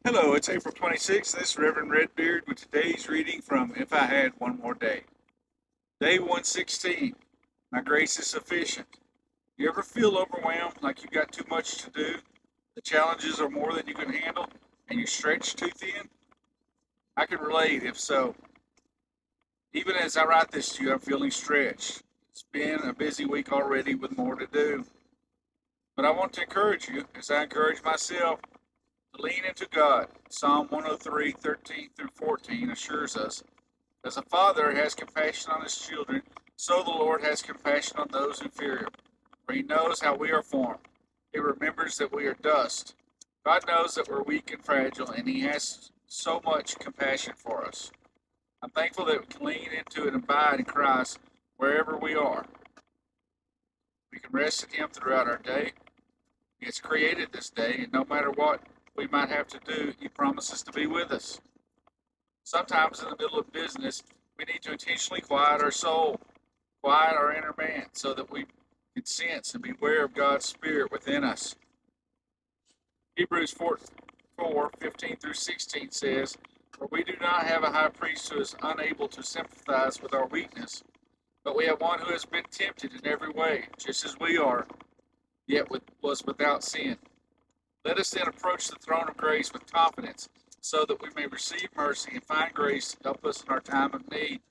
Hello, it's April 26th. This is Reverend Redbeard with today's reading from If I Had One More Day. Day 116. My grace is sufficient. You ever feel overwhelmed like you got too much to do? The challenges are more than you can handle and you're stretched too thin? I can relate if so. Even as I write this to you, I'm feeling stretched. It's been a busy week already with more to do. But I want to encourage you, as I encourage myself, to lean into God. Psalm 103:13 through 14 assures us, as a father has compassion on his children, so the Lord has compassion on those who fear him. For he knows how we are formed. He remembers that we are dust. God knows that we're weak and fragile, and he has so much compassion for us. I'm thankful that we can lean into and abide in Christ wherever we are. We can rest in him throughout our day. He has created this day, and no matter what we might have to do, he promises to be with us. Sometimes in the middle of business, we need to intentionally quiet our soul, quiet our inner man, so that we can sense and be aware of God's Spirit within us. Hebrews 4:15 through 16 says, For we do not have a high priest who is unable to sympathize with our weakness, but we have one who has been tempted in every way, just as we are, yet was without sin. Let us then approach the throne of grace with confidence, so that we may receive mercy and find grace to help us in our time of need.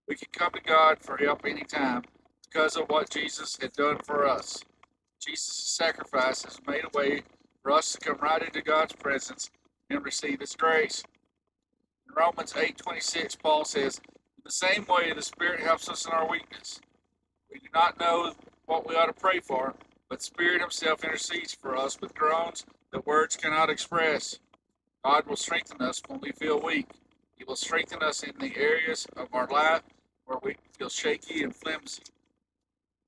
We can come to God for help anytime because of what Jesus had done for us. Jesus' sacrifice has made a way for us to come right into God's presence and receive his grace. In Romans 8:26, Paul says, In the same way, the Spirit helps us in our weakness. We do not know what we ought to pray for, but Spirit himself intercedes for us with groans that words cannot express. God will strengthen us when we feel weak. He will strengthen us in the areas of our life where we feel shaky and flimsy.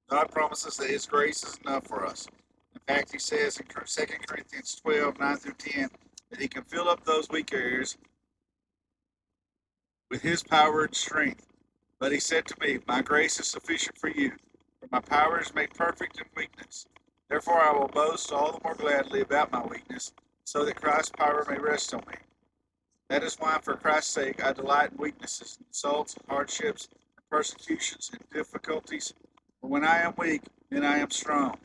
God promises that his grace is enough for us. In fact, he says in 2 Corinthians 12:9 through 10, that he can fill up those weak areas with his power and strength. But he said to me, My grace is sufficient for you, for my power is made perfect in weakness. Therefore I will boast all the more gladly about my weakness, so that Christ's power may rest on me. That is why, for Christ's sake, I delight in weaknesses, insults, hardships, and persecutions, and difficulties. For when I am weak, then I am strong.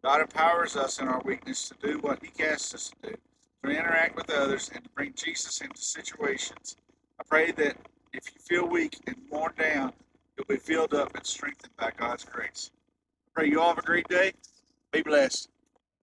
God empowers us in our weakness to do what he asks us to do, to interact with others, and to bring Jesus into situations. I pray that if you feel weak and worn down, you'll be filled up and strengthened by God's grace. I pray you all have a great day. Be blessed.